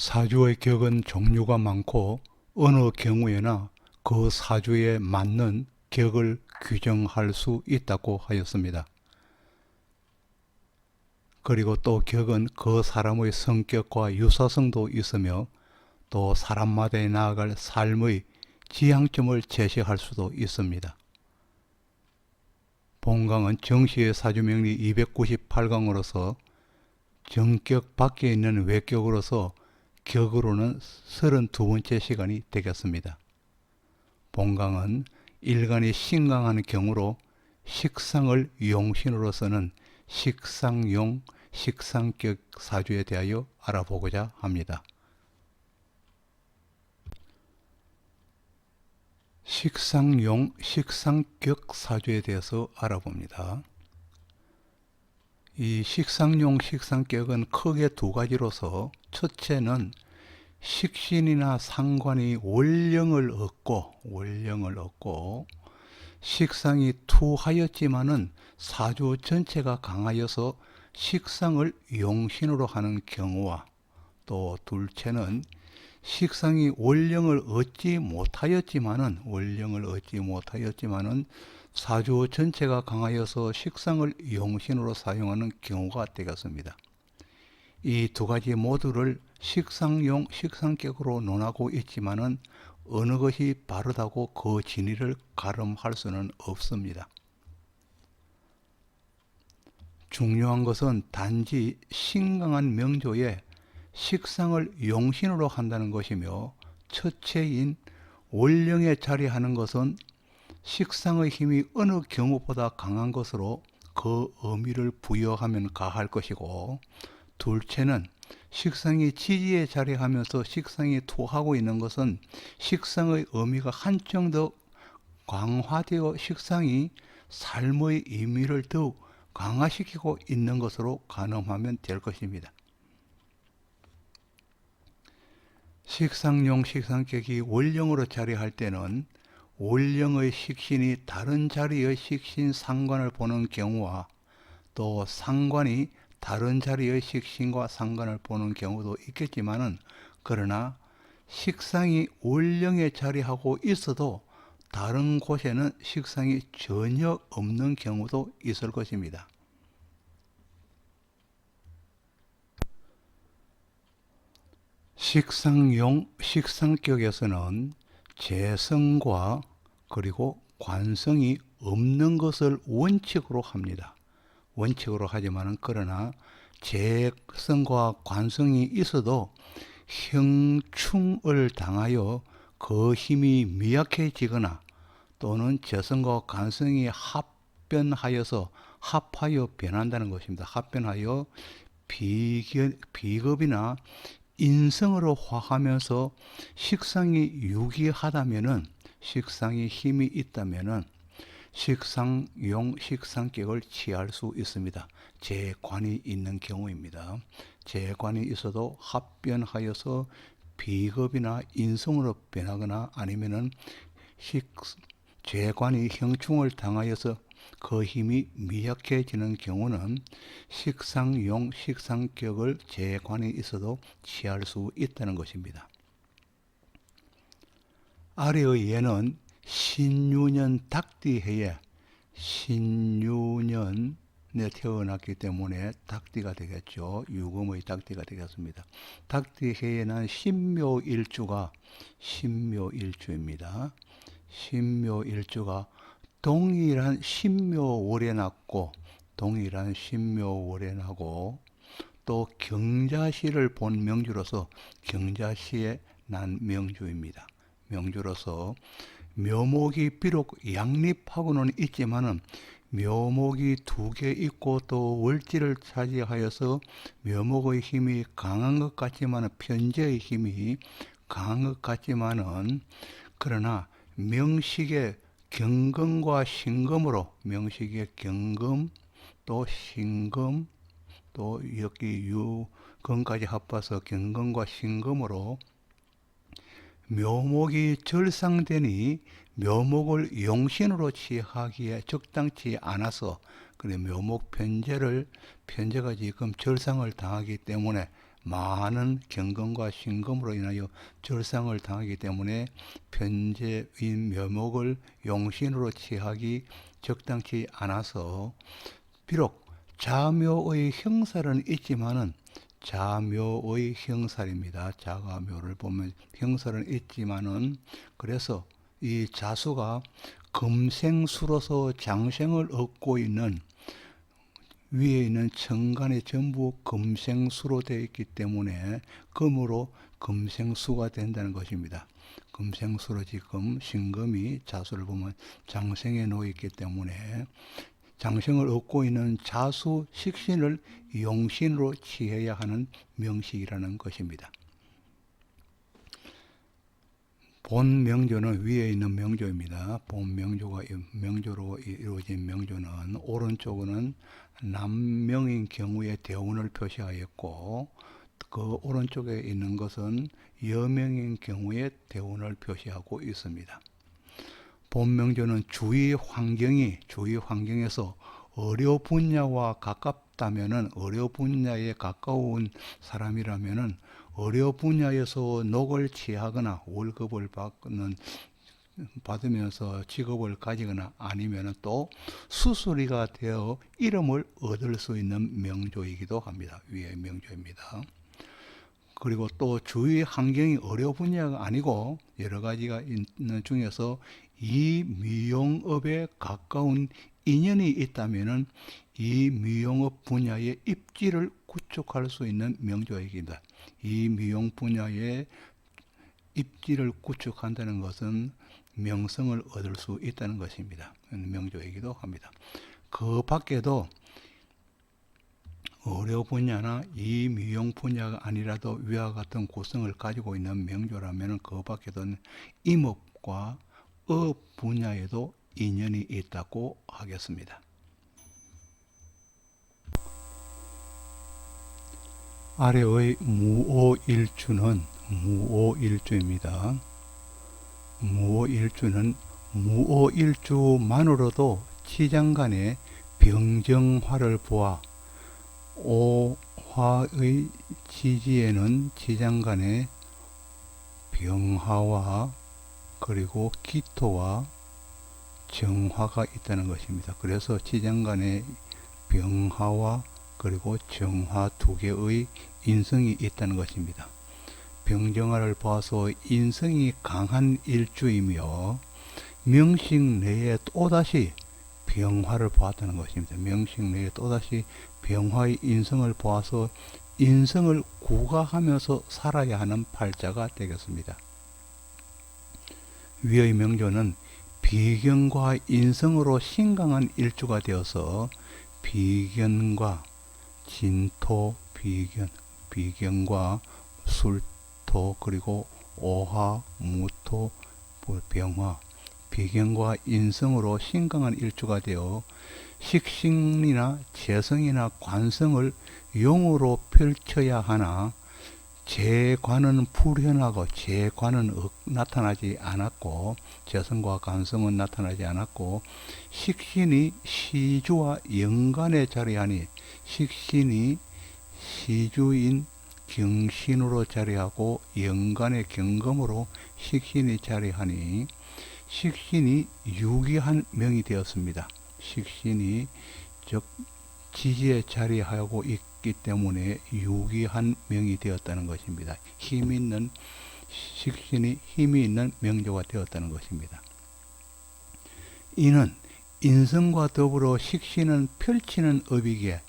사주의 격은 종류가 많고 어느 경우에나 그 사주에 맞는 격을 규정할 수 있다고 하였습니다. 그리고 또 격은 그 사람의 성격과 유사성도 있으며 또 사람마다 나아갈 삶의 지향점을 제시할 수도 있습니다. 본강은 정시의 사주명리 298강으로서 정격 밖에 있는 외격으로서 격으로는 32번째 시간이 되겠습니다. 본강은 일간이 신강한 경우로 식상을 용신으로서는 식상용, 식상격 사주에 대하여 알아보고자 합니다. 식상용, 식상격 사주에 대해서 알아봅니다. 이 식상용, 식상격은 크게 두 가지로서 첫째는 식신이나 상관이 원령을 얻고 식상이 투하였지만은 사주 전체가 강하여서 식상을 용신으로 하는 경우와 또 둘째는 식상이 원령을 얻지 못하였지만은 사주 전체가 강하여서 식상을 용신으로 사용하는 경우가 되겠습니다. 이 두 가지 모두를 식상용, 식상격으로 논하고 있지만은 어느 것이 바르다고 그 진리를 가름할 수는 없습니다. 중요한 것은 단지 신강한 명조에 식상을 용신으로 한다는 것이며 첫째인 원령에 자리하는 것은 식상의 힘이 어느 경우보다 강한 것으로 그 의미를 부여하면 가할 것이고 둘째는 식상이 지지에 자리하면서 식상이 투하고 있는 것은 식상의 의미가 한층 더 강화되어 식상이 삶의 의미를 더욱 강화시키고 있는 것으로 가늠하면 될 것입니다. 식상용, 식상격이 원령으로 자리할 때는 원령의 식신이 다른 자리의 식신 상관을 보는 경우와 또 상관이 다른 자리의 식신과 상관을 보는 경우도 있겠지만은 그러나 식상이 원령에 자리하고 있어도 다른 곳에는 식상이 전혀 없는 경우도 있을 것입니다. 식상용, 식상격에서는 재성과 그리고 관성이 없는 것을 원칙으로 합니다. 원칙으로 하지만은 그러나 재성과 관성이 있어도 형충을 당하여 그 힘이 미약해지거나 또는 재성과 관성이 합하여 변한다는 것입니다. 합변하여 비겁이나 인성으로 화하면서 식상이 유기하다면은 식상이 힘이 있다면은 식상용, 식상격을 취할 수 있습니다. 재관이 있는 경우입니다. 재관이 있어도 합변하여서 비겁이나 인성으로 변하거나 아니면은 재관이 형충을 당하여서 그 힘이 미약해지는 경우는 식상용, 식상격을 재관이 있어도 취할 수 있다는 것입니다. 아래의 예는 신유년 닭띠해에 신유년에 태어났기 때문에 닭띠가 되겠죠. 유금의 닭띠가 되겠습니다. 닭띠해에는 신묘일주입니다. 신묘일주가 동일한 신묘월에 났고 또 경자시를 본 명주로서 경자시에 난 명주입니다. 명주로서 묘목이 비록 양립하고는 있지만은 묘목이 두 개 있고 또 월지를 차지하여서 묘목의 힘이 강한 것 같지만은 편재의 힘이 강한 것 같지만은 그러나 명식의 경금과 신금으로 명식의 경금 또 신금 또 여기 유금까지 합해서 경금과 신금으로 묘목이 절상되니 묘목을 용신으로 취하기에 적당치 않아서 그래 묘목 편제가 지금 절상을 당하기 때문에 많은 경건과 신금으로 인하여 절상을 당하기 때문에 편재인 묘목을 용신으로 취하기 적당치 않아서 비록 자묘의 형살은 있지만은 자묘의 형살입니다. 자가묘를 보면 형살은 있지만은 그래서 이 자수가 금생수로서 장생을 얻고 있는 위에 있는 천간이 전부 금생수로 되어 있기 때문에 금으로 금생수가 된다는 것입니다. 금생수로 지금 신금이 자수를 보면 장생에 놓여 있기 때문에 장생을 얻고 있는 자수 식신을 용신으로 취해야 하는 명식이라는 것입니다. 본 명조는 위에 있는 명조입니다. 본 명조로 이루어진 명조는 오른쪽은 남명인 경우의 대운을 표시하였고 그 오른쪽에 있는 것은 여명인 경우의 대운을 표시하고 있습니다. 본 명조는 주위 환경에서 의료 분야와 가깝다면은 의료 분야에 가까운 사람이라면은 의료 분야에서 녹을 취하거나 월급을 받으면서 직업을 가지거나 아니면 또 수수리가 되어 이름을 얻을 수 있는 명조이기도 합니다. 위의 명조입니다. 그리고 또 주위 환경이 의료 분야가 아니고 여러 가지가 있는 중에서 이 미용업에 가까운 인연이 있다면은 이 미용업 분야의 입지를 구축할 수 있는 명조입니다. 이 미용 분야의 입지를 구축한다는 것은 명성을 얻을 수 있다는 것입니다. 명조이기도 합니다. 그 밖에도 의료 분야나 이 미용 분야가 아니라도 위와 같은 구성을 가지고 있는 명조라면 그 밖에도 임업과 업 분야에도 인연이 있다고 하겠습니다. 아래의 무오일주는 무오일주입니다. 무오일주는 무오일주만으로도 지장간의 병정화를 보아 오화의 지지에는 지장간의 병화와 그리고 기토와 정화가 있다는 것입니다. 그래서 지장간의 병화와 그리고 정화 두 개의 인성이 있다는 것입니다. 병정화를 보아서 인성이 강한 일주이며 명식 내에 또다시 병화를 보았다는 것입니다. 명식 내에 또다시 병화의 인성을 보아서 인성을 구가하면서 살아야 하는 팔자가 되겠습니다. 위의 명조는 비견과 인성으로 신강한 일주가 되어서 비견과 진토, 비견과 술토, 그리고 오화, 무토, 병화, 비견과 인성으로 신강한 일주가 되어 식신이나 재성이나 관성을 용으로 펼쳐야 하나 재관은 불현하고 재관은 나타나지 않았고 재성과 관성은 나타나지 않았고 식신이 시주와 연간에 자리하니 식신이 시주인 경신으로 자리하고 연간의 경금으로 식신이 자리하니 식신이 유기한 명이 되었습니다. 식신이 즉 지지에 자리하고 있기 때문에 유기한 명이 되었다는 것입니다. 식신이 힘이 있는 명조가 되었다는 것입니다. 이는 인성과 더불어 식신은 펼치는 업이기에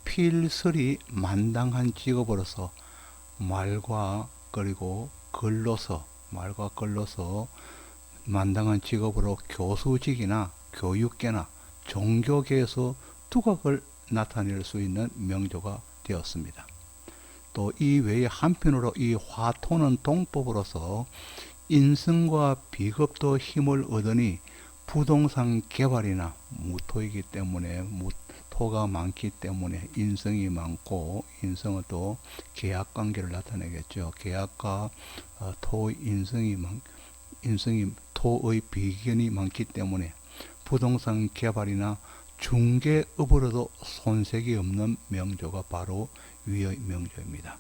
필설이 만당한 직업으로서 말과 글로서 만당한 직업으로 교수직이나 교육계나 종교계에서 두각을 나타낼 수 있는 명조가 되었습니다. 또 이 외에 한편으로 이 화토는 동법으로서 인성과 비겁도 힘을 얻으니 부동산 개발이나 무토이기 때문에 토가 많기 때문에 인성이 많고 인성은 또 계약관계를 나타내겠죠. 계약과 토의 인성이 토의 비견이 많기 때문에 부동산 개발이나 중개업으로도 손색이 없는 명조가 바로 위의 명조입니다.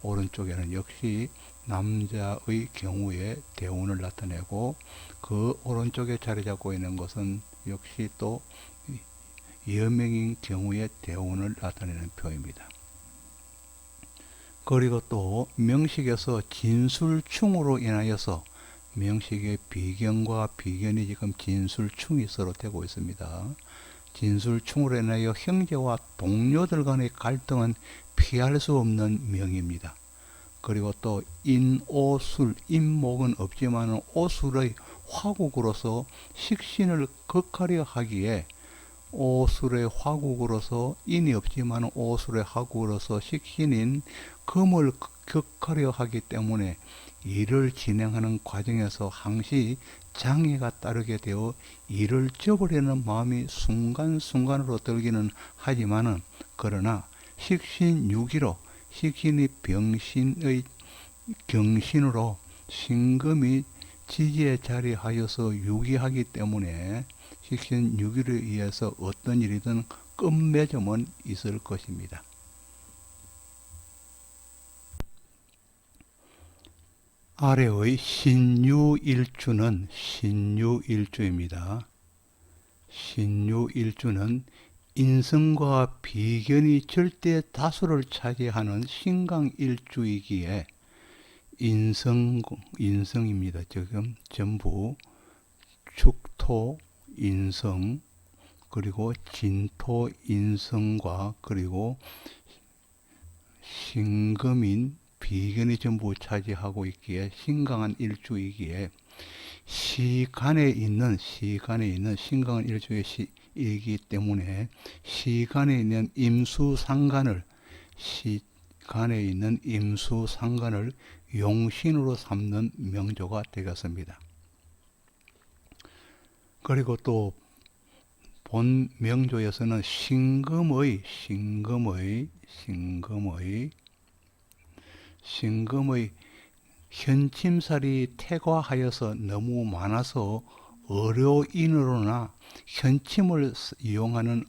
오른쪽에는 역시 남자의 경우에 대운을 나타내고 그 오른쪽에 자리 잡고 있는 것은 역시 또 여명인 경우에 대운을 나타내는 표입니다. 그리고 또 명식에서 진술충으로 인하여서 명식의 비견과 비견이 지금 진술충이 서로 되고 있습니다. 진술충으로 인하여 형제와 동료들 간의 갈등은 피할 수 없는 명입니다. 그리고 또 인오술, 인목은 없지만 오술의 화국으로서 식신을 극하려 하기에 오술의 화국으로서 인이 없지만 오술의 화국으로서 식신인 금을 극하려 하기 때문에 일을 진행하는 과정에서 항시 장애가 따르게 되어 일을 접으려는 마음이 순간순간으로 들기는 하지만은 그러나 식신유기로 식신이 병신의 경신으로 신금이 지지에 자리하여서 유기하기 때문에 식신유기를 의해서 어떤 일이든 끝맺음은 있을 것입니다. 아래의 신유일주는 신유일주입니다. 신유일주는 인성과 비견이 절대 다수를 차지하는 신강일주이기에 인성입니다. 지금 전부 축토, 인성, 그리고 진토, 인성과 그리고 신금인 비견이 전부 차지하고 있기에 신강한 일주이기에 시간에 있는 신강한 일주의 시이기 때문에 시간에 있는 임수상간을 용신으로 삼는 명조가 되겠습니다. 그리고 또 본 명조에서는 신금의 현침살이 태과하여서 너무 많아서 의료인으로나 현침을 이용하는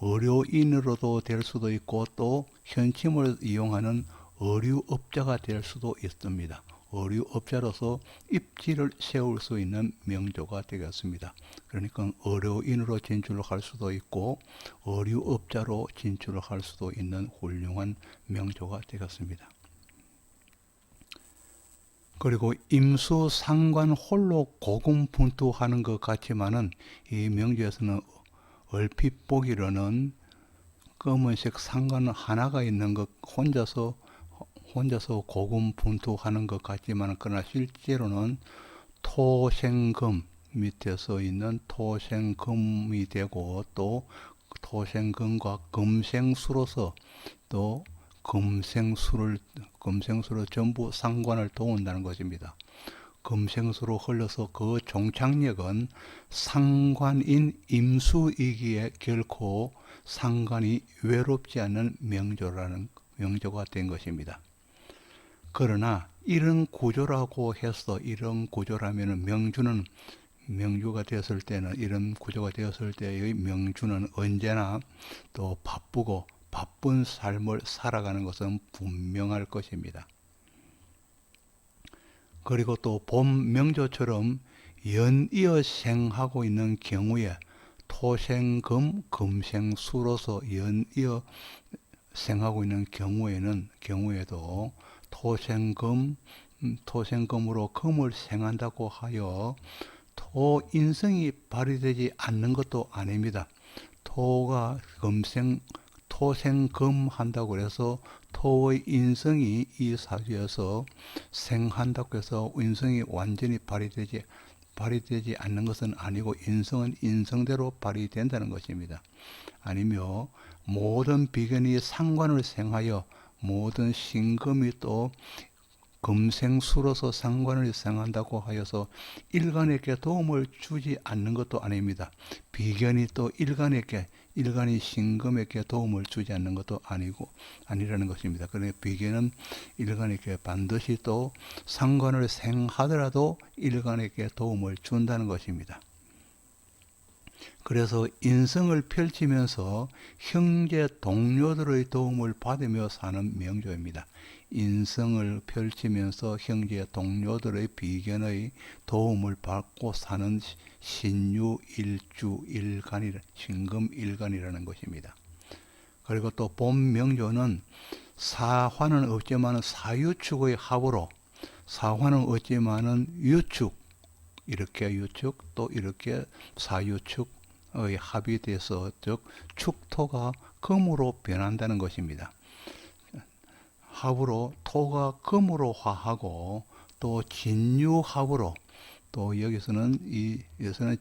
의료인으로도 될 수도 있고 또 현침을 이용하는 의류업자가 될 수도 있습니다. 의류업자로서 입지를 세울 수 있는 명조가 되겠습니다. 그러니까 의료인으로 진출을 할 수도 있고 의류업자로 진출을 할 수도 있는 훌륭한 명조가 되겠습니다. 그리고 임수상관 홀로 고군분투하는 것 같지만은 이 명조에서는 얼핏 보기로는 검은색 상관 하나가 있는 것 혼자서 고군분투하는 것 같지만 그러나 실제로는 토생금 밑에서 있는 토생금이 되고 또 토생금과 금생수로서 또 금생수로 전부 상관을 도운다는 것입니다. 금생수로 흘러서 그 종착역은 상관인 임수이기에 결코 상관이 외롭지 않는 명조가 된 것입니다. 그러나 이런 구조라고 해서 이런 구조라면 명주가 되었을 때는 이런 구조가 되었을 때의 명주는 언제나 또 바쁜 삶을 살아가는 것은 분명할 것입니다. 그리고 또 본 명조처럼 연이어 생하고 있는 경우에 토생금, 금생수로서 연이어 생하고 있는 경우에도 토생금으로 금을 생한다고 하여 토인성이 발휘되지 않는 것도 아닙니다. 토생금 한다고 해서 토의 인성이 이 사주에서 생한다고 해서 인성이 완전히 발휘되지 않는 것은 아니고 인성은 인성대로 발휘된다는 것입니다. 아니며 모든 비견이 상관을 생하여 모든 신금이 또 금생수로서 상관을 생한다고 하여서 일간에게 도움을 주지 않는 것도 아닙니다. 비견이 또 일간이 신금에게 도움을 주지 않는 것도 아니라는 것입니다. 그러니까 비견은 일간에게 반드시 또 상관을 생하더라도 일간에게 도움을 준다는 것입니다. 그래서 인성을 펼치면서 형제 동료들의 도움을 받으며 사는 명조입니다. 인성을 펼치면서 형제 동료들의 비견의 도움을 받고 사는 신유 일주 일간이라 신금 일간이라는 것입니다. 그리고 또 본 명조는 사화는 없지만 사유축의 합으로 사화는 없지만은 유축 이렇게 유축 또 이렇게 사유축의 합이 돼서 즉 축토가 금으로 변한다는 것입니다. 합으로 토가 금으로 화하고 또 진유합으로 또 여기서는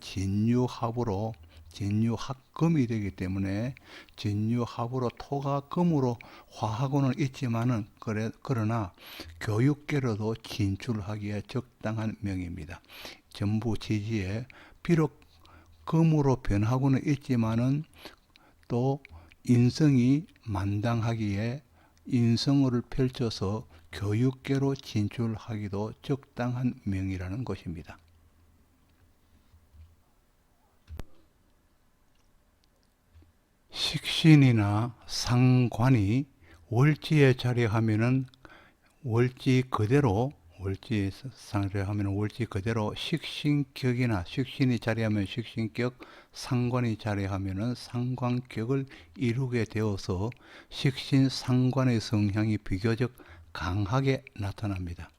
진유합으로 진유합금이 되기 때문에 진유합으로 토가 금으로 화하고는 있지만은 그러나 교육계로도 진출하기에 적당한 명입니다. 전부 지지에 비록 금으로 변하고는 있지만은 또 인성이 만당하기에 인성을 펼쳐서 교육계로 진출하기도 적당한 명이라는 것입니다. 식신이나 상관이 월지에 자리하면은 월지 그대로 식신격이나 식신이 자리하면 식신격, 상관이 자리하면은 상관격을 이루게 되어서 식신 상관의 성향이 비교적 강하게 나타납니다.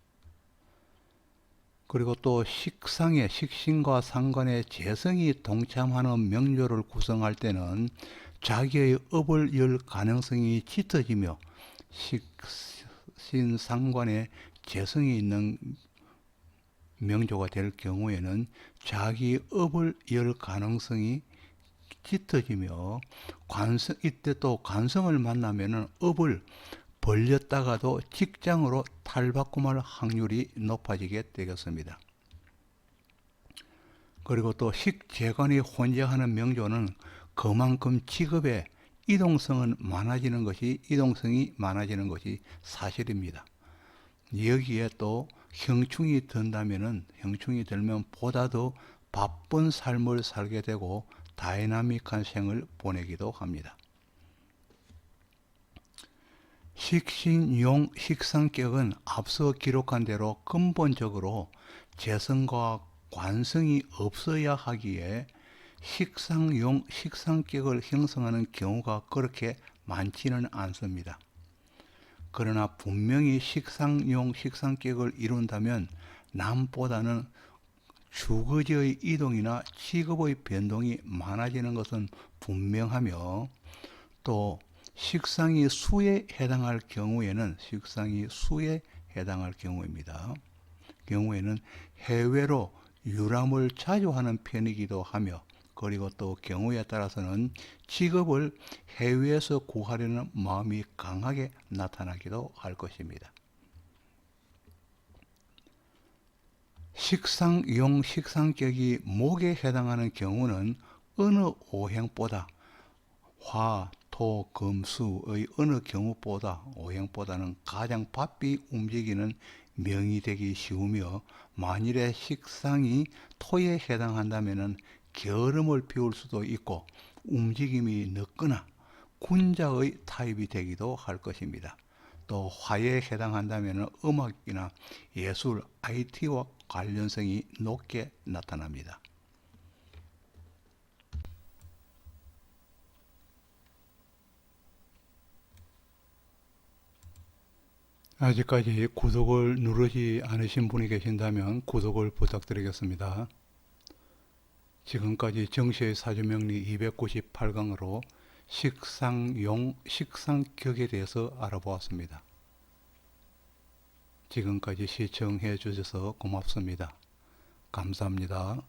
그리고 또 식신과 상관의 재성이 동참하는 명조를 구성할 때는 자기의 업을 열 가능성이 짙어지며 식신 상관의 재성이 있는 명조가 될 경우에는 자기 업을 열 가능성이 짙어지며 이때 또 관성을 만나면은 업을 벌렸다가도 직장으로 탈바꿈할 확률이 높아지게 되겠습니다. 그리고 또 식재관이 혼재하는 명조는 그만큼 직업의 이동성이 많아지는 것이 사실입니다. 여기에 또 형충이 들면 보다 더 바쁜 삶을 살게 되고 다이나믹한 생을 보내기도 합니다. 식신용 식상격은 앞서 기록한 대로 근본적으로 재성과 관성이 없어야 하기에 식상용 식상격을 형성하는 경우가 그렇게 많지는 않습니다. 그러나 분명히 식상용 식상격을 이룬다면 남보다는 주거지의 이동이나 직업의 변동이 많아지는 것은 분명하며 또 식상이 수에 해당할 경우에는 해외로 유람을 자주 하는 편이기도 하며 그리고 또 경우에 따라서는 직업을 해외에서 구하려는 마음이 강하게 나타나기도 할 것입니다. 식상용 식상격이 목에 해당하는 경우는 어느 오행보다 화, 토, 금, 수의 어느 오행보다는 가장 바삐 움직이는 명이 되기 쉬우며 만일에 식상이 토에 해당한다면 게으름을 피울 수도 있고 움직임이 늦거나 군자의 타입이 되기도 할 것입니다. 또 화에 해당한다면 음악이나 예술, IT와 관련성이 높게 나타납니다. 아직까지 구독을 누르지 않으신 분이 계신다면 구독을 부탁드리겠습니다. 지금까지 정시의 사주명리 298강으로 식상용, 식상격에 대해서 알아보았습니다. 지금까지 시청해 주셔서 고맙습니다. 감사합니다.